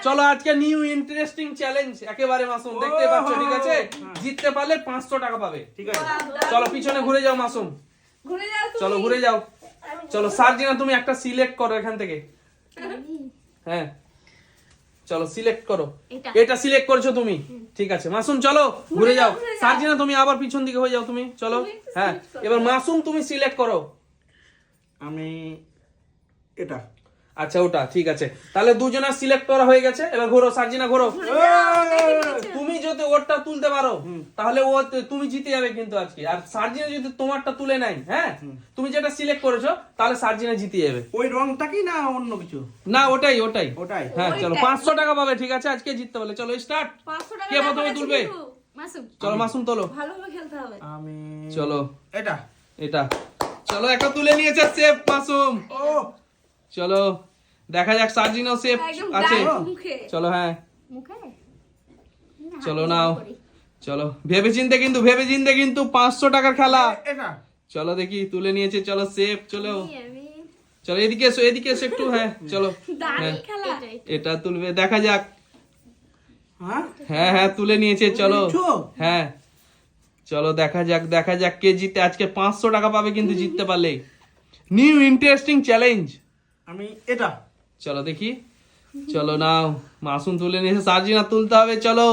চলো আজকে new interesting challenge একেবারে মাসুম দেখতে পাচ্ছ, ঠিক আছে? জিততে পারলে 500 টাকা পাবে, ঠিক আছে? চলো পিছনে ঘুরে যাও মাসুম, ঘুরে যাও তুমি। চলো ঘুরে যাও। চলো সার্জিনা তুমি একটা সিলেক্ট করো এখান থেকে। হ্যাঁ চলো সিলেক্ট করো। এটা সিলেক্ট করেছো তুমি, ঠিক আছে। মাসুম চলো ঘুরে যাও। সার্জিনা তুমি আবার পিছন দিকে হয়ে যাও তুমি, চলো। হ্যাঁ এবার মাসুম তুমি সিলেক্ট করো। আমি এটা। আচ্ছা ওটা ঠিক আছে, তাহলে দুজনের সিলেক্ট করা হয়ে গেছে। এবার ঘোরো সার্জিনা ঘোরো। তুমি যদি ওরটা তুলতে পারো তাহলে ও তুমি জিতে যাবে কিন্তু আজকে। আর সার্জিনা যদি তোমারটা তুলে নেয়, হ্যাঁ তুমি যেটা সিলেক্ট করেছো, তাহলে সার্জিনা জিতে যাবে। ওই রংটা কি না অন্য কিছু? না ওটাই ওটাই ওটাই। হ্যাঁ চলো 500 টাকা পাবে, ঠিক আছে? আজকে জিততে পারলে চলো স্টার্ট। 500 টাকা কে প্রথমে তুলবে? মাসুম। চলো মাসুম তোলো। ভালোভাবে খেলতে হবে। আমি চলো এটা। এটা চলো একটা তুলে নিয়েছে সেফ মাসুম। ও চলো দেখা যাক সার্জিনাও সেফ একদম আছে। ডাইরেক্ট মুখে। চলো হ্যাঁ মুখে? চলো নাও, চলো ভেবে চিন্তে কিন্তু 500 টাকার খেলা। এটা। চলো দেখি তুলে নিয়েছে, চলো সেফ। চলো আমি চলো এদিকে এসো একটু। হ্যাঁ চলো দাঁড়িয়ে খেলা। এটা তুলবে, দেখা যাক। হ্যাঁ হ্যাঁ হ্যাঁ তুলে নিয়েছে, চলো। নিচ্ছো? হ্যাঁ চলো দেখা যাক কে জিতে। আজকে 500 টাকা পাবে কিন্তু জিততে পারলে। New interesting challenge. আমি এটা। চলো দেখি, চলো নাও। মাসুম তুলে নিয়েছে, সার্জিনা তুলতে হবে। চলো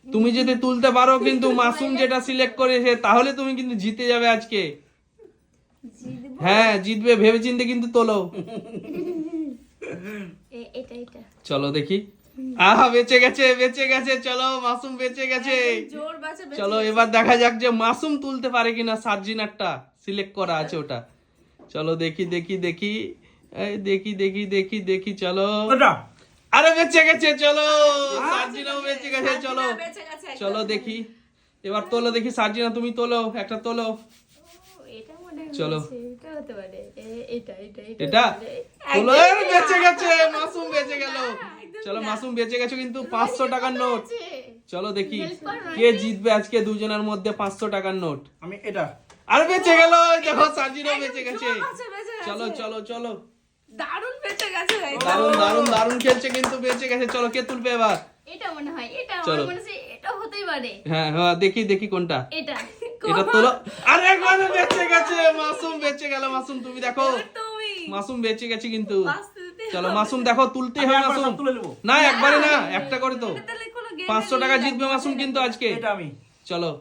তুমি যদি তুলতে পারো কিন্তু মাসুম যেটা সিলেক্ট করেছে, তাহলে তুমি কিন্তু জিতে যাবে আজকে। হ্যাঁ জিতবে, ভেবে চিন্তে কিন্তু তোলো। এটা এটা চলো দেখি। আহা বেঁচে গেছে। চলো মাসুম বেঁচে গেছে। জোর বাঁচা বেঁচে চলো গেছে। এবার দেখা যাক যে মাসুম তুলতে পারে কিনা। সার্জিনারটা সিলেক্ট করা আছে ওটা। চলো দেখি এই দেখি চলো। ওটা। আরে বেঁচে গেছে, চলো সার্জিনাও বেঁচে গেছে। চলো বেঁচে গেছে একদম। চলো দেখি, এবার তোলো দেখি। সার্জিনা তুমি তোলো, একটা তোলো। ও, এটা মনে হয় চলো। এটা হতে পারে। এটা এটা হতে পারে। তোলো। আরে বেঁচে গেছে, মাসুম বেঁচে গেল। চলো মাসুম বেঁচে গেছে কিন্তু 500 টাকার নোট। আছে। চলো দেখি Help করো, কে জিতবে আজকে দুজনের মধ্যে 500 টাকার নোট। আমি এটা। আরে বেঁচে গেল, দেখো সার্জিনাও বেঁচে গেছে। জোর বাঁচা বেঁচে গেছে। চলো দারুণ বেঁচে গেছে। দারুণ খেলছে কিন্তু বেঁচে গেছে। চলো কে তুলবে এবার? এটা মনে হয় এটা চলো। আমার মনে হচ্ছে এটা হতেই পারে। হ্যাঁ দেখি কোনটা। এটা এটা তোলো। আরে একবার বেঁচে গেছে, মাসুম বেঁচে গেল। মাসুম তুমি দেখো, তুমি মাসুম বেঁচে গেছে কিন্তু। বাঁচতে দিতে চলো হবে। মাসুম দেখো, তুলতেই আমি হবে একবার মাসুম। সব তুলে নেবো। না একবারে না, একটা করে তো। এটা তাহলে কোনো game 500 এর টাকা ই জিতবে লাগবে মাসুম না। কিন্তু আজকে। এটা আমি। চলো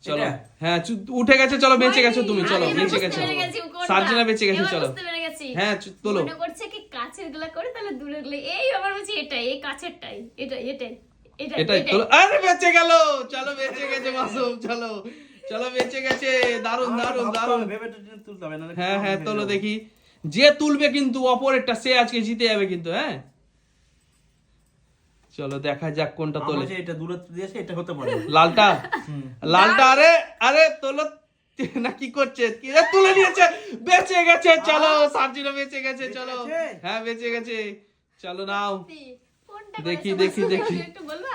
এটা? হ্যাঁ উঠে গেছে। চলো বেঁচে গেছো তুমি, চলো আমি এবার বেঁচে বুঝতে গেছো। পেরে গেছি কোনটা। সার্জিনা বেঁচে গেছে, এবার চলো। বুঝতে পেরে গেছি। হ্যাঁ তোলো। মনে করছে কি কাছের গুলা করে তাহলে দূরের গুলো। এই আমার বলছি এটাই, এই কাছেরটাই। এটাই তোলো। আরে বেঁচে গেল, চলো বেঁচে গেছে মাসুম। চলো বেঁচে গেছে। দারুন ভেবে তুলতে হবে না। হ্যাঁ তোলো দেখি। যে তুলবে কিন্তু অপরেরটা, সে আজকে জিতে যাবে কিন্তু। হ্যাঁ চলো দেখা যাক কোনটা তোলে। আমার যে এটা দূরে দিয়েছে এটা হতে পারে। লালটা। আরে তোলো না, কি করছে? কি রে, তুলে নিয়েছে, বেঁচে গেছে। চলো সার্জিনা বেঁচে গেছে। চলো হ্যাঁ বেঁচে গেছে। চলো নাও কোনটা দেখি করেছে? দেখি একটু বলবা?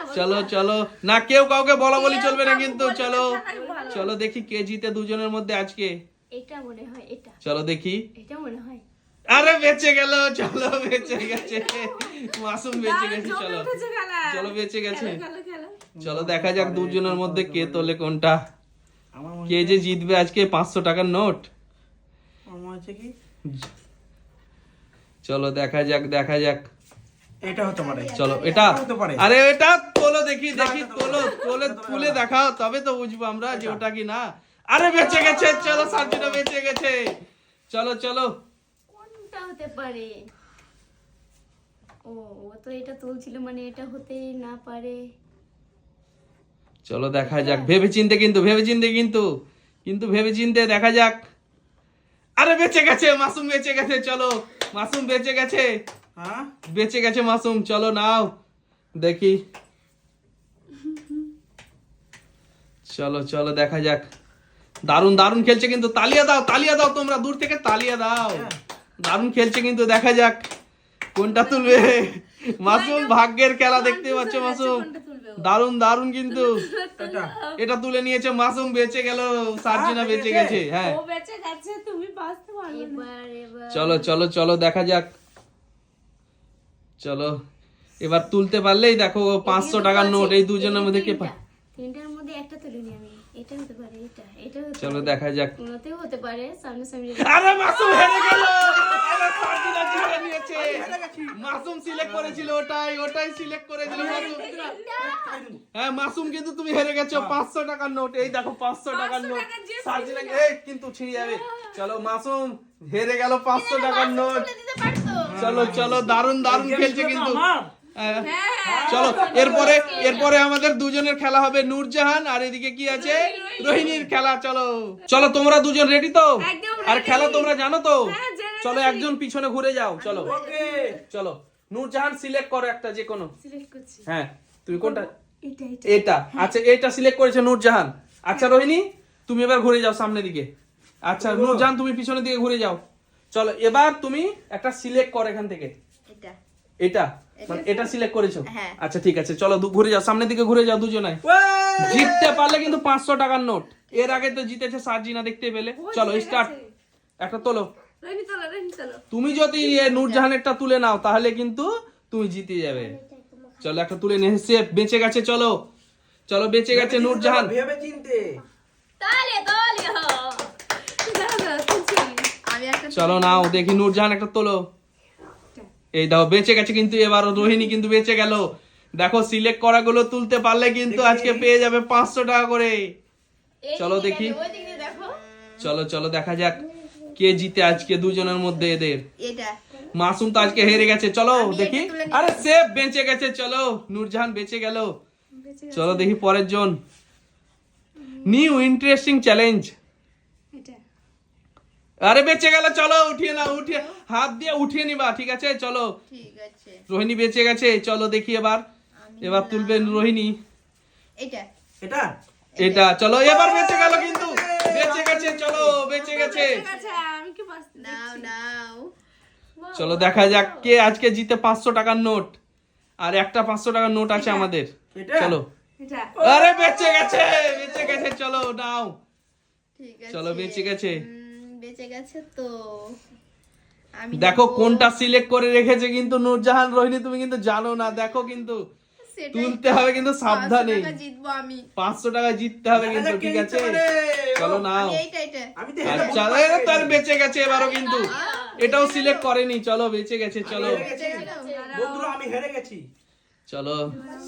চলো না, কেউ কাউকে বলা বলি চলবে না কিন্তু। বলবে চলো তাহলে ভালো। চলো দেখি কে জিতে দুজনের মধ্যে আজকে। এটা মনে হয় এটা। চলো দেখি। এটা মনে হয়। আরে বেঁচে গেল, চলো বেঁচে গেছে। মাসুম বেঁচে গেছে। চলো চলো বেঁচে গেছে। চলো দেখা যাক দুজনের মধ্যে কে তোলে কোনটা। আমার কে যে জিতবে আজকে 500 টাকার নোট। আমার হচ্ছে কি চলো দেখা যাক। এটা হতে পারে। চলো এটা। হতে পারে। আরে এটা তোলো দেখি তুলে দেখাও, তবে তো বুঝবো আমরা যে ওটা কি না। আরে বেঁচে গেছে, চলো সার্জিনা বেঁচে গেছে। চলো কোনটা হতে পারে? ও তো এটা তুলছিল মানে এটা হতেই না পারে। চলো দেখা যাক, ভেবে চিন্তে দেখা যাক। আরে বেঁচে গেছে, মাসুম বেঁচে গেছে। চলো মাসুম বেঁচে গেছে। হ্যাঁ বেঁচে গেছে মাসুম। চলো নাও দেখি। চলো দেখা যাক। দারুণ খেলছে কিন্তু। তালিয়া দাও তোমরা দূর থেকে, তালিয়া দাও। দারুণ খেলছে কিন্তু, দেখা যাক কোনটা তুলবে মাসুম। ভাগ্যের খেলা দেখতে পাচ্ছ মাসুম। দারুণ কিন্তু। এটা তুলে নিয়েছে মাসুম, বেঁচে গেল। সার্জিনা বেঁচে গেছে। হ্যাঁ ও বেঁচে গেছে, তুমি বাঁচতে পারবে না। চলো দেখা যাক। চলো এবার তুলতে পারলেই দেখো 500 টাকার নোট এই দুজনের মধ্যে কে পায়। তিনটার মধ্যে একটা তুলে নি আমি, এটা হতে পারে, এটা হতে চলো পারে, দেখা যাক। কোনোতেও হতে পারে, সামনে সামনে। আরে মাসুম হেরে গেল। আরে সার্জিনা জিতে নিয়েছে। মাসুম সিলেক্ট করেছিল ওটাই সিলেক্ট করেছিল মাসুম। হ্যাঁ মাসুম, কিন্তু তুমি হেরে গেছো। 500 টাকার নোট, এই দেখো 500 টাকার নোট। সার্জিনা এই কিন্তু ছিঁড়ে যাবে। চলো মাসুম হেরে গেল 500 টাকার নোট। তুলে দিতে পারতো। চলো চলো, দারুন দারুন খেলছে কিন্তু। আমার হ্যাঁ, চলো এরপরে আমাদের দুজনের খেলা হবে, নূরজাহান আর এদিকে কি আছে, রোহিণীর খেলা। চলো চলো, তোমরা দুজন রেডি তো? একদম আর ready। খেলা তোমরা জানো তো? হ্যাঁ, জেনেছি। চলো একজন পিছনে ঘুরে যাও। চলো ওকে চলো, নূরজাহান সিলেক্ট করো একটা যে কোনো। সিলেক্ট করছি। হ্যাঁ তুমি কোনটা? এটা এটা। আচ্ছা এটা সিলেক্ট করেছে নূরজাহান। আচ্ছা রোহিণী তুমি এবার ঘুরে যাও সামনের দিকে। আচ্ছা নূরজাহান তুমি পিছনের দিকে ঘুরে যাও। চলো এবার তুমি একটা সিলেক্ট করো এখান থেকে। এটা এটা মানে এটা সিলেক্ট করেছো? হ্যাঁ। আচ্ছা ঠিক আছে, চলো ঘুরে যাও সামনের দিকে, ঘুরে যাও দুজনাই। জিততে পারলে কিন্তু 500 টাকার নোট। এর আগে তো জিতেছে সার্জিনা, দেখতে পেলে। চলো স্টার্ট, একটা তোলো। রানি চলো। তুমি যদি নূরজাহানেরটা তুলে নাও তাহলে কিন্তু তুমি জিতে যাবে। চলো একটা তুলে নিয়ে এসে বেঁচে গেছে। চলো চলো, বেঁচে গেছে নূরজাহান। ভেবে চিনতে তালে হো। দাঁড়াও, তুলছি আমি। আমি একটা চলো নাও দেখি, নূরজাহান একটা তোলো। এই দাও, বেঁচে গেছে কিন্তু এবার রোহিণী কিন্তু বেঁচে গেল। দেখো সিলেক্ট করা গুলো তুলতে পারলে কিন্তু আজকে পেয়ে যাবে 500 টাকা করে। এই চলো দিকে দেখি। গেলে, ওই দিকে দেখো। চলো চলো দেখা যাক কে জিতে আজকে দুজনের মধ্যে এদের। এটা মাসুম তো আজকে হেরে গেছে। চলো আমি দেখি। এটা তুলে নিই। আরে সেফ বেঁচে গেছে। চলো নূরজাহান বেঁচে গেল। চলো দেখি পরের জন। New interesting challenge. এটা আরে বেঁচে গেল। চলো উঠিয়ে নাও, উঠিয়ে হাত দিয়ে উঠিয়ে নিবা, ঠিক আছে? চলো ঠিক আছে রোহিণী বেঁচে গেছে। চলো দেখি এবার এবার তুলবে রোহিণী। এটা এটা এটা চলো, এবার বেঁচে গেল কিন্তু, বেঁচে গেছে। চলো বেঁচে গেছে। আচ্ছা আমি কি পাস নাও নাও চলো দেখা যাক কে আজকে জিতে 500 টাকার নোট। আর একটা 500 টাকার নোট আছে আমাদের। এটা? চলো এটা আরে বেঁচে গেছে, বেঁচে গেছে। চলো নাও। ঠিক আছে চলো বেঁচে গেছে। বেঁচে গেছে তো আমি দেখো নেবো। কোনটা সিলেক্ট করে রেখেছে কিন্তু নূরজাহান। রোহিণী তুমি কিন্তু জানো না, দেখো কিন্তু সেটাই তুলতে হবে কিন্তু 500 সাবধানে। টাকা জিতবো আমি 500 টাকা জিততে হবে কিন্তু, ঠিক আছে? চলো নাও। আমি এইটা আমি তো আচ্ছা তার বেঁচে গেছে এবারও কিন্তু, এটাও সিলেক্ট করেনি। চলো বেঁচে গেছে। চলো বন্ধুরা আমি হেরে গেছি চলো,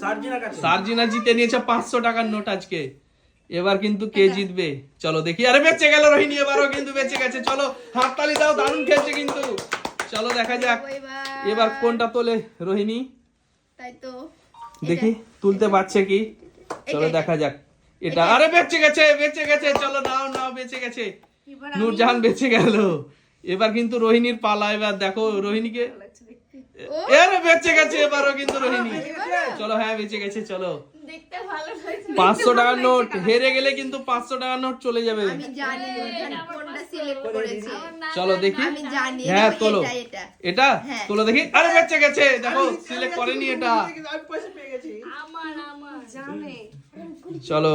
সার্জিনার কাছে। সার্জিনা জিতে নিয়েছে 500 টাকার নোট আজকে। এবার কিন্তু কে জিতবে চলো দেখি। আরে বেঁচে গেল রোহিণী, এবারও কিন্তু বেঁচে গেছে। চলো হাততালি দাও, দারুণ খেলছে কিন্তু। চলো দেখা যাক এবার কোনটা তোলে রোহিণী। তাই তো দেখি তুলতে পারছে কি। চলো এটা। দেখা যাক এটা। আরে বেঁচে গেছে, বেঁচে গেছে। চলো নাও নাও, বেঁচে গেছে। নূরজাহান বেঁচে গেল। এবার কিন্তু রোহিণীর পালা। এবার দেখো রোহিণীকে। আরে বেঁচে গেছে এবারও কিন্তু রোহিণী। চলো হ্যাঁ বেঁচে গেছে। চলো দেখতে ভালো লাগছে। 500 টাকার নোট। হেরে গেলে কিন্তু 500 টাকার নোট চলে যাবে। আমি জানি জানি কোনটা সিলেক্ট করেছি চলো দেখি। আমি জানি হ্যাঁ দেখো, তোলো এটা এটা হ্যাঁ। তোলো দেখি। আরে বেঁচে গেছে, দেখো সিলেক্ট করেনি এটা। আমি পয়সা পেয়ে গেছি। আমার জানে। চলো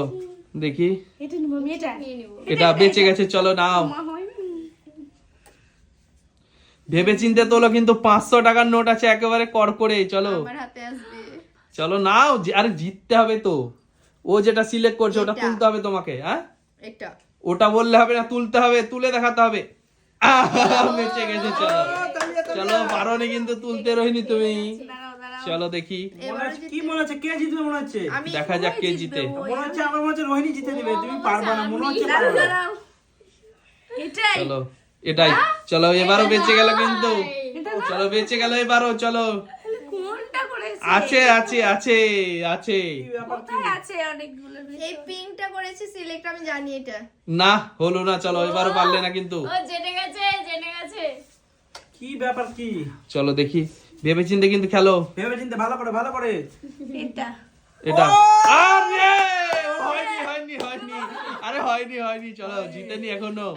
দেখি। এটা নিব আমি, এটা নিয়ে নিব। এটা বেঁচে গেছে। চলো নাও। ভেবে চিন্তে তোলো কিন্তু 500 টাকার নোট আছে একেবারে কড়কড়ে। চলো আমার হাতে আসবে চলো নাও। আরে জিততে হবে তো। ও যেটা সিলেক্ট করছে ওটা এটা। তুলতে হবে তোমাকে। হ্যাঁ এটা ওটা বললে হবে না, তুলতে হবে, তুলে দেখাতে হবে। বেঁচে গেছে। চলো চলো, পারোনি কিন্তু তুলতে রোহিণী তুমি। চলো দেখি মনে হচ্ছে কি মনে হচ্ছে কে জিতবে মনে হচ্ছে? আমি দেখা যাক কে জিতে। মনে হচ্ছে আমার মনে হচ্ছে রোহিণী জিতে দিবে। তুমি পারবে না মনে হচ্ছে পারবে না। এটাই চলো এটাই। চলো এবারও বেঁচে গেল কিন্তু। চলো বেঁচে গেল এবারও। চলো কোনটা করেছে? আছে আছে আছে আছে। কি ব্যাপার কি? আছে অনেকগুলো। এই পিঙ্কটা করেছি সিলেক্ট আমি জানি এটা না হলো না। চলো এবারও পারলে না কিন্তু। ও জেনে গেছে, জেনে গেছে। কি ব্যাপার কি? চলো দেখি, ভেবে চিন্তে কিন্তু খেলো। ভেবে চিন্তে ভালো করে ভালো করে। এটা এটা আরে হয়নি হয়নি হয়নি। আরে হয়নি হয়নি। চলো জিতেনি এখনো।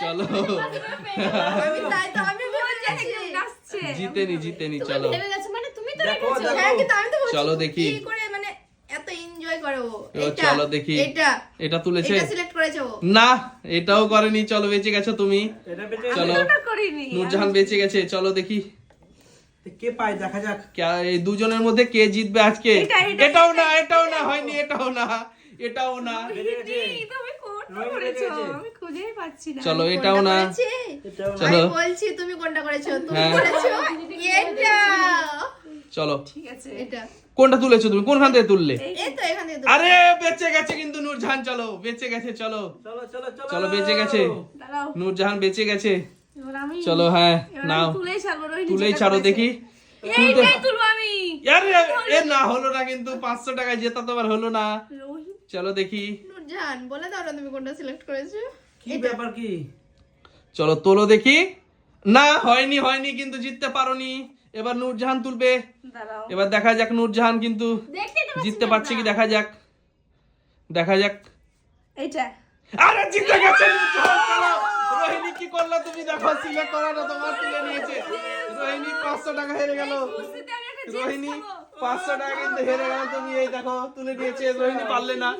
চলো আমি তাই তো আমি ভেবেছি নাচছে। জিতেনি জিতেনি। চলো ভেবে গেছে মানে তুমি তো দেখো রেখেছো। দেখো। হ্যাঁ কিন্তু আমি তো বলছি চলো দেখি। কি করে মানে এত এনজয় করে ও ও, এটা চলো দেখি। এটা এটা তুলেছে এটা সিলেক্ট করেছে ও না, এটাও করেনি। চলো বেঁচে গেছো তুমি। এটা বেঁচে চলো ওটা করিনি। নূরজাহান বেঁচে গেছে। চলো দেখি তো কে পায় দেখা যাক। এই দুজনের মধ্যে কে জিতবে আজকে? এটাও না হয়নি, এটাও না। বেড়ে গেছে। তুমি কোনটা রোহিণী করেছো? বেঁচে গেছে। আমি খুঁজেই পাচ্ছি না। চলো কোনটা এটাও না। করেছি? এটাও না। চলো। আমি বলছি তুমি কোনটা করেছো, তুমি হ্যাঁ। করেছো এটা। চলো ঠিক আছে। এটা কোনটা তুলেছো তুমি? কোনখান থেকে তুললে? এই তো এখান থেকে আরে বেঁচে গেছে কিন্তু নূরজাহান। চলো বেঁচে গেছে। চলো চলো চলো চলো চলো বেঁচে গেছে দাঁড়াও। নূরজাহান, বেঁচে গেছে। এবার আমি চলো হ্যাঁ এবার নাও, আমি তুলেই ছাড়বো, রোহিণী তুলেই যেটা ছাড়ো করেছে। দেখি। এইটাই তুলবো আমি। আরে এ না হলো না কিন্তু, 500 টাকায় জেতা তো আর হলো না। রোহিণী চলো দেখি। নূরজাহান বলে দাও না তুমি কোনটা সিলেক্ট করেছো। কি ব্যাপার কি? চলো তোলো দেখি। না হয়নি কিন্তু জিততে পারোনি। এবার নূরজাহান তুলবে। দাঁড়াও। এবার দেখা যাক নূরজাহান কিন্তু দেখতেই তো পাচ্ছি জিততে না পারছে কি, আমরা। দেখা যাক। এইটা। আরে জিতে গেছে নূরজাহান। চলো রোহিণী কি করলো তুমি দেখো, সিলেক্ট করাটা তোমার তুলে নিয়েছে। রোহিণী 500 টাকা হেরে গেল। বুঝতে আমি একটা জিনিস রোহিণী খাবো। 500 টাকা কিন্তু হেরে গেল, তুমি এই দেখো তুলে নিয়েছে। রোহিণী পারলে না।